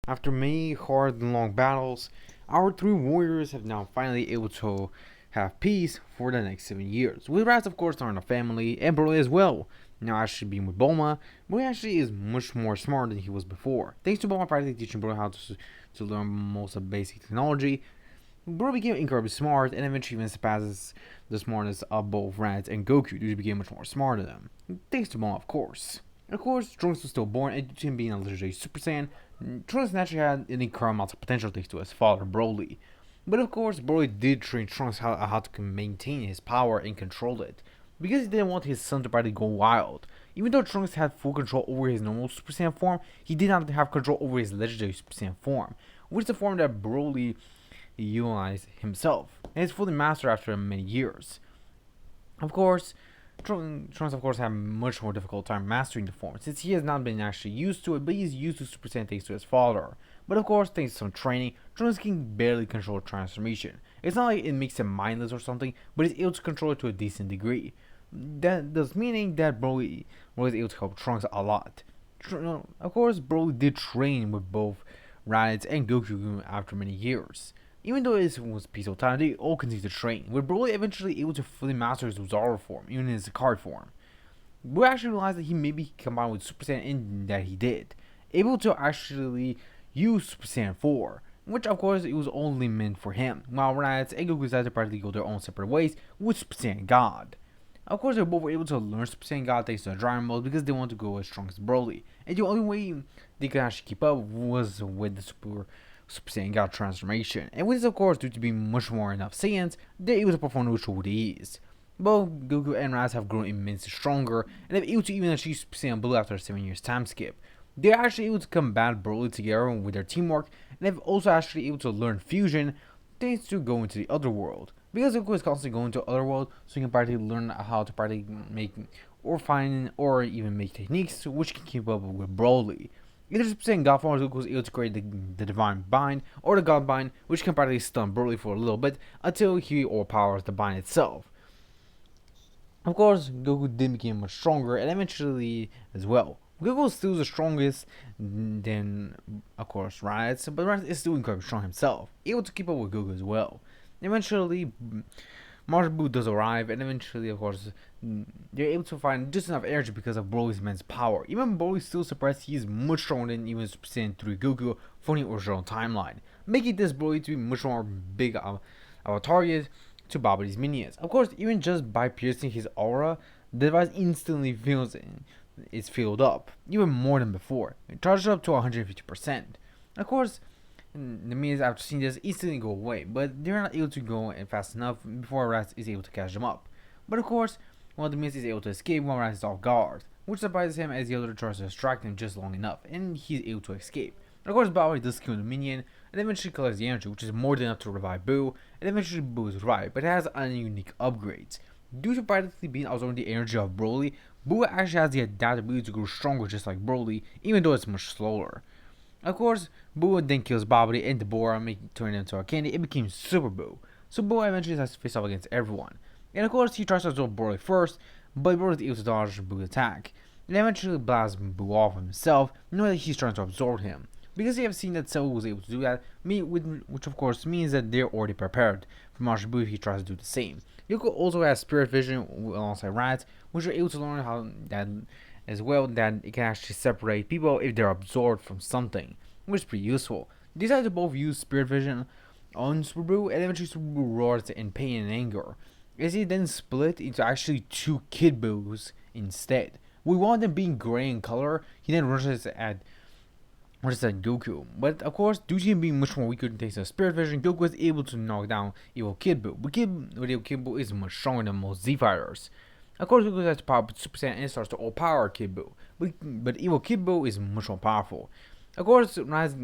After many hard and long battles, our three warriors have now finally able to have peace for the next 7 years. With Raditz, of course, starting a family, and Broly as well. Now actually being with Bulma, Broly actually is much more smart than he was before. Thanks to Bulma practically teaching Broly how to learn most of basic technology, Broly became incredibly smart and eventually even surpasses the smartness of both Raditz and Goku, who became much more smart than them. Thanks to Bulma, of course. Of course, Trunks was still born, and due to him being a legendary Super Saiyan, Trunks naturally had an incredible amount of potential thanks to his father, Broly. But of course, Broly did train Trunks how to maintain his power and control it, because he didn't want his son to probably go wild. Even though Trunks had full control over his normal Super Saiyan form, he did not have control over his legendary Super Saiyan form, which is the form that Broly utilized himself, and is fully mastered after many years. Of course, Trunks, of course, had much more difficult time mastering the form, since he has not been actually used to it, but he's used to Super Saiyan thanks to his father. But of course, thanks to some training, Trunks can barely control transformation. It's not like it makes him mindless or something, but he's able to control it to a decent degree. That does meaning that Broly was able to help Trunks a lot. Of course, Broly did train with both Raditz and Goku after many years. Even though it was peaceful time, they all continued to train, with Broly eventually able to fully master his Zoro form, even in his card form. We actually realized that he maybe combined with Super Saiyan and that he did, able to actually use Super Saiyan 4, which of course it was only meant for him, while Raditz and Goku decided to practically go their own separate ways with Super Saiyan God. Of course, they both were able to learn Super Saiyan God thanks to the Dragon mode because they wanted to go as strong as Broly, and the only way they could actually keep up was with the Super Saiyan God transformation, and with this, of course, due to being much more enough Saiyans, they're able to perform the ritual with ease. Both Goku and Raditz have grown immensely stronger, and they're able to even achieve Super Saiyan Blue after a 7 years time skip. They're actually able to combat Broly together with their teamwork, and they've also actually able to learn fusion thanks to going to the other world. Because Goku is constantly going to other world, so he can practically learn how to practically make or find or even make techniques which can keep up with Broly. Either Super Saiyan God form, Goku is able to create the Divine Bind or the God Bind, which can practically stun Broly for a little bit until he overpowers the bind itself. Of course, Goku did become much stronger, and eventually as well. Goku is still the strongest than, of course, Raditz, but Raditz is still incredibly strong himself, able to keep up with Goku as well. Eventually, Majin Buu does arrive, and eventually, of course, they're able to find just enough energy because of Broly's immense power. Even Broly still surprised he is much stronger than even Super Saiyan 3 Goku from the original timeline, making this Broly to be much more big of a target to Babidi's minions. Of course, even just by piercing his aura, the device instantly is filled up, even more than before. It charges up to 150%. Of course, the minions after seeing this instantly go away, but they're not able to go fast enough before Raditz is able to catch them up. But of course, one of the minions is able to escape while Raditz is off guard, which surprises him as the other tries to distract him just long enough, and he's able to escape. Of course, Babidi does kill the minion, and eventually collects the energy, which is more than enough to revive Boo, and eventually Boo is revived, but it has unique upgrades. Due to practically being absorbing the energy of Broly, Boo actually has the adaptability to grow stronger just like Broly, even though it's much slower. Of course, Boo then kills Babidi and Deborah, turning him into a candy. It became Super Boo. So Boo eventually has to face off against everyone. And of course, he tries to absorb Broly first, but Broly is able to dodge Boo's attack. And eventually blasts Boo off himself, knowing that he's trying to absorb him. Because they have seen that Cell was able to do that, which of course means that they're already prepared for Majin Buu if he tries to do the same. Yoko also has Spirit Vision alongside Raditz, which are able to learn how that as well that it can actually separate people if they're absorbed from something, which is pretty useful. They decided to both use Spirit Vision on Super Buu, and eventually Super Buu roars in pain and anger, as he then split into actually two Kid Boos instead. With one of them being gray in color, he then rushes at Goku. But of course, due to him being much more weaker thanks to Spirit Vision, Goku was able to knock down Evil Kid Buu. But Evil Kid Buu is much stronger than most Z fighters. Of course, Goku has to power up Super Saiyan and starts to overpower Kid Buu. But Evil Kid Buu is much more powerful. Of course, Rise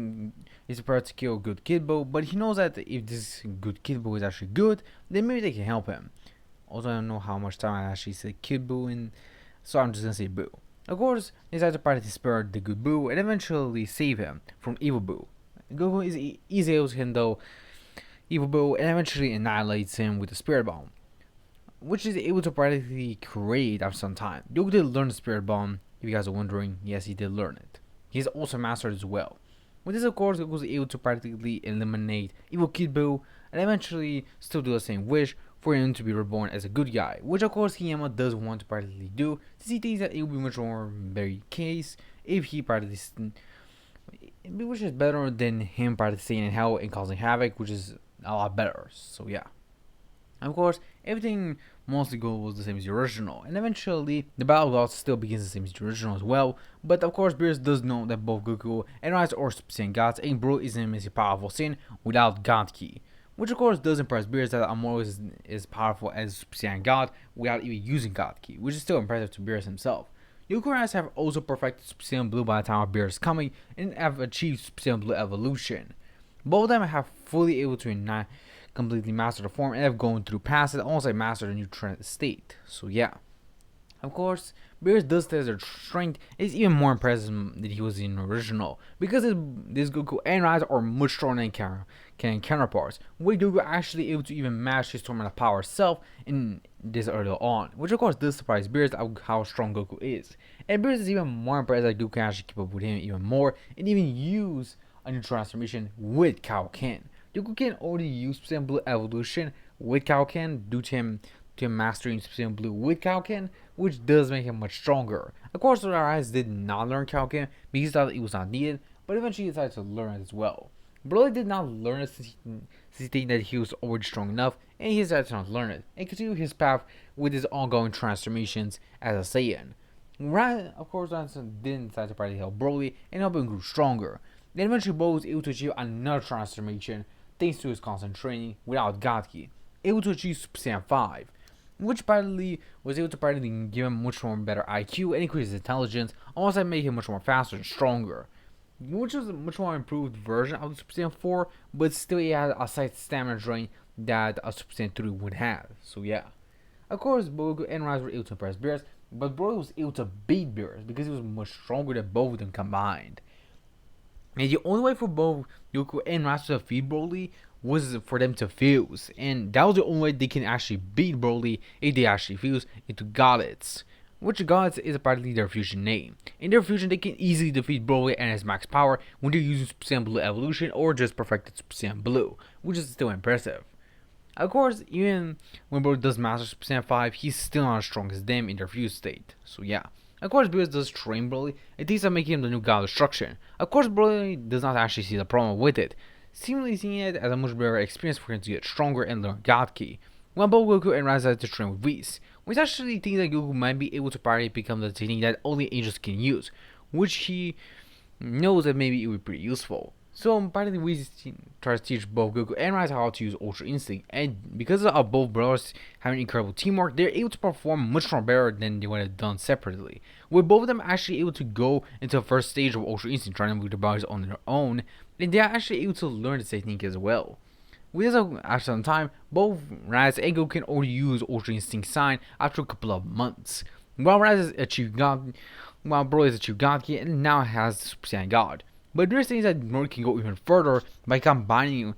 is prepared to kill good Kid Buu, but he knows that if this good Kid Buu is actually good, then maybe they can help him. Also, I don't know how much time I actually said Kid Buu in, so I'm just gonna say Buu. Of course, they decide to try to spare the good Buu and eventually save him from Evil Buu. Goku is easily able to handle Evil Buu and eventually annihilates him with the Spirit Bomb, which is able to practically create after some time. Goku did learn the Spirit Bomb, if you guys are wondering. Yes, he did learn it. He's also mastered as well. With this, of course, Goku was able to practically eliminate Evil Kid Buu and eventually still do the same wish for him to be reborn as a good guy, which of course Kiyama does want to practically do, since he thinks that it would be much more better case if he practically, which is better than him practicing in hell and causing havoc, which is a lot better. So yeah. Of course, everything mostly goes the same as the original, and eventually the battle gods still begins the same as the original as well. But of course, Beerus does know that both Goku and Raditz are Super Saiyan gods, and Broly is an immensely powerful Saiyan without God Ki. Which of course does impress Beerus that Amuro is as powerful as Super Saiyan God without even using God Ki, which is still impressive to Beerus himself. Goku and Raditz have also perfected Super Saiyan Blue by the time of Beerus is coming, and have achieved Super Saiyan Blue evolution. Both of them have fully able to completely master the form and have gone through past it, almost like master the new state. So yeah. Of course, Beerus does test their strength is even more impressive than he was in the original, because this Goku and Raditz are much stronger than counterparts, with Goku actually able to even match his Torment of Power self in this early on, which of course does surprise Beerus how strong Goku is. And Beerus is even more impressed that Goku can actually keep up with him even more, and even use a new transformation with Kaioken. Goku can already use Super Saiyan Blue evolution with Kaioken due to him mastering Super Saiyan Blue with Kaioken, which does make him much stronger. Of course, Raditz did not learn Kaioken because he thought it was not needed, but eventually decided to learn it as well. Broly did not learn it since he think that he was already strong enough, and he decided to not learn it, and continue his path with his ongoing transformations as a Saiyan. Raditz, of course, didn't decide to practically help Broly and help him grow stronger. Then eventually Broly was able to achieve another transformation thanks to his constant training without God Ki, able to achieve Super Saiyan 5, which practically was able to practically give him much more better IQ and increase his intelligence, almost like make him much more faster and stronger, which was a much more improved version of the Super Saiyan 4, but still he had a slight stamina drain that a Super Saiyan 3 would have. So yeah. Of course, Goku and Raditz were able to impress Beerus, but Broly was able to beat Beerus because he was much stronger than both of them combined. And the only way for both Goku and Raditz to defeat Broly was for them to fuse, and that was the only way they can actually beat Broly if they actually fuse into Raditz, which Raditz is practically their fusion name. In their fusion, they can easily defeat Broly and his max power when they're using Super Saiyan Blue evolution or just perfected Super Saiyan Blue, which is still impressive. Of course, even when Broly does master Super Saiyan 5, he's still not as strong as them in their fused state. So yeah. Of course, Beerus does train Broly and thinks of making him the new god of destruction. Of course, Broly does not actually see the problem with it, seemingly seeing it as a much better experience for him to get stronger and learn God Ki. While both Goku and Raditz decided to train with Whis, which actually thinks that Goku might be able to probably become the technique that only angels can use, which he knows that maybe it would be pretty useful. So apparently Whis tries to teach both Goku and Raditz how to use Ultra Instinct, and because of both brothers having incredible teamwork, they're able to perform much more better than they would have done separately. With both of them actually able to go into the first stage of Ultra Instinct, trying to move their bodies on their own, and they're actually able to learn this technique as well. With this, after some time, both Raditz and Goku can already use Ultra Instinct Sign after a couple of months. While Raditz achieved God, while Broly has achieved God Ki and now has Super Saiyan God. But there's things that Broly can go even further by combining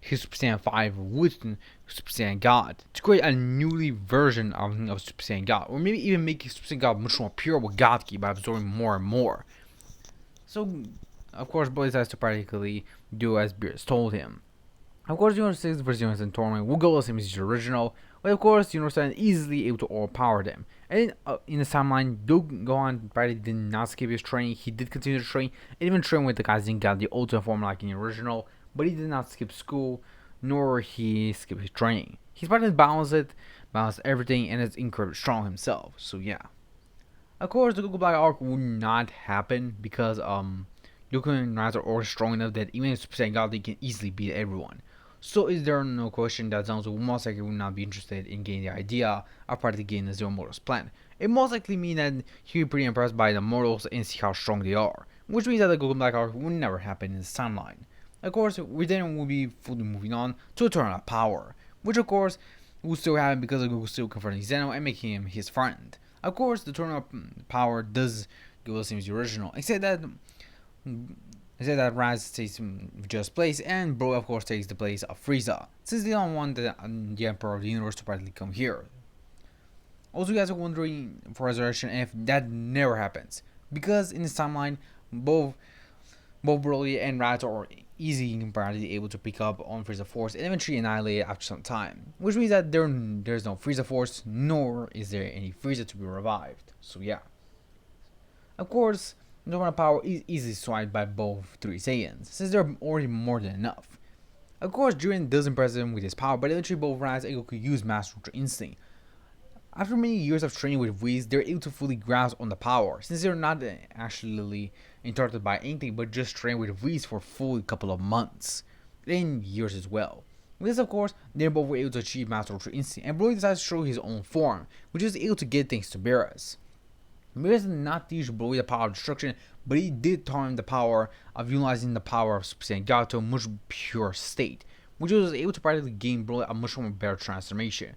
his Super Saiyan 5 with Super Saiyan God to create a newly version of Super Saiyan God, or maybe even make Super Saiyan God much more pure with God Ki by absorbing more and more. So, of course, Broly decides to practically do as Beerus told him. Of course, Universe 6 versus Universe 7 Tournament will go the same as the original, but of course, Universe 7 is easily able to overpower them. And in the timeline, Gohan practically did not skip his training. He did continue to train, and even train with the guys in got the ultimate form like in the original, but he did not skip school, nor he skipped his training. He's practically balanced everything, and is incredibly strong himself. So yeah. Of course, the Goku Black arc would not happen because Goku and Raditz are already strong enough that even if Super Saiyan God, they can easily beat everyone. So is there no question that Zanzo will most likely would not be interested in getting the idea of practically getting the Zero Mortals plan? It most likely means that he'll be pretty impressed by the mortals and see how strong they are, which means that the Goku Black arc will never happen in this timeline. Of course, we then will be fully moving on to a Tournament of Power, which of course will still happen because of Goku still confronting Zeno and making him his friend. Of course, the Tournament of Power does go the same as the original, except that Raditz takes just place, and Bro of course takes the place of Frieza, since they don't want the Emperor of the Universe to practically come here. Also, you guys are wondering for Resurrection if that never happens, because in this timeline, both Both Broly and Raditz are easy comparatively able to pick up on Frieza Force and eventually annihilate it after some time, which means that there's no Frieza Force, nor is there any Frieza to be revived. So yeah. Of course, the amount of power is easily swiped by both three Saiyans, since they're already more than enough. Of course, Jiren does impress him with his power, but eventually both Raditz and Goku use Master Ultra Instinct. After many years of training with Whis, they're able to fully grasp on the power, since they're not actually interrupted by anything but just train with Whis for a full couple of months, and years as well. With this, of course, they're both able to achieve Master Ultra Instinct, and Broly decides to show his own form, which is able to get things to Beerus. Beerus did not teach Broly the power of destruction, but he did taught him the power of utilizing the power of Super Saiyan God to a much pure state, which was able to practically gain Broly a much more better transformation.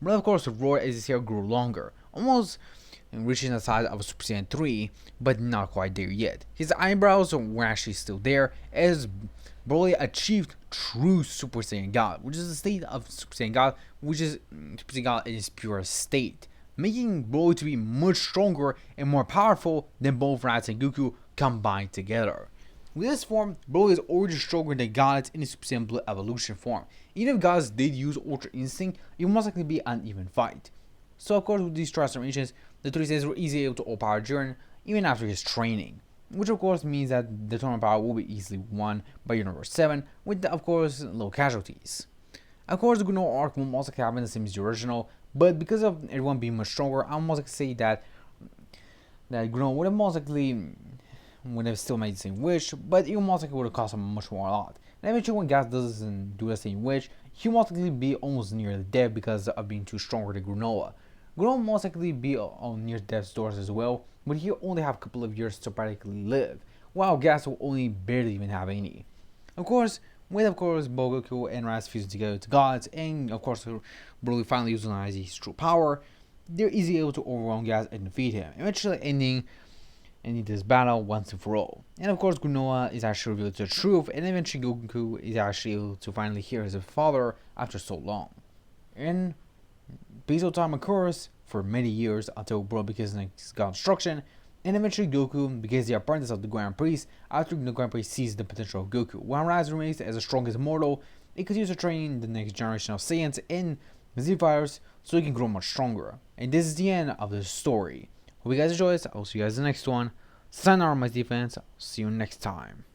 Broly, of course, roared as his hair grew longer, almost reaching the size of a Super Saiyan 3, but not quite there yet. His eyebrows were actually still there, as Broly achieved true Super Saiyan God, which is the state of Super Saiyan God, which is Super Saiyan God in its purest state, making Broly to be much stronger and more powerful than both Raditz and Goku combined together. With this form, Broly is already stronger than Raditz in his Super Saiyan Blue evolution form. Even if Raditz did use Ultra Instinct, it would most likely be an even fight. So of course, with these transformations, the three Saiyans were easily able to overpower Jiren even after his training, which of course means that the tournament power will be easily won by Universe 7 with of course low casualties. Of course, the Granola arc will most likely happen the same as the original, but because of everyone being much stronger, I'll most likely say that Granola would have most likely would have still made the same wish, but it most likely would have cost him much more a lot. And eventually when Gas doesn't do the same wish, he'll most likely be almost near the death because of being too stronger than Granola. Granola most likely be on near death's doors as well, but he'll only have a couple of years to practically live, while Gas will only barely even have any. Of course, with Goku and Raditz fusing together to gods, and of course Broly finally utilizing his true power, they're easily able to overwhelm Gas and defeat him, eventually ending this battle once and for all. And of course, Granola is actually revealed to the truth, and eventually Goku is actually able to finally hear his father after so long. And peaceful time occurs for many years until Broly becomes God's instruction, and eventually Goku becomes the apprentice of the Grand Priest after the Grand Priest sees the potential of Goku. While Raditz remains as the strongest mortal, it continues to train the next generation of Saiyans and Z Fighters so he can grow much stronger. And this is the end of the story. Hope you guys enjoyed this. I'll see you guys in the next one. Sign out, my defense. See you next time.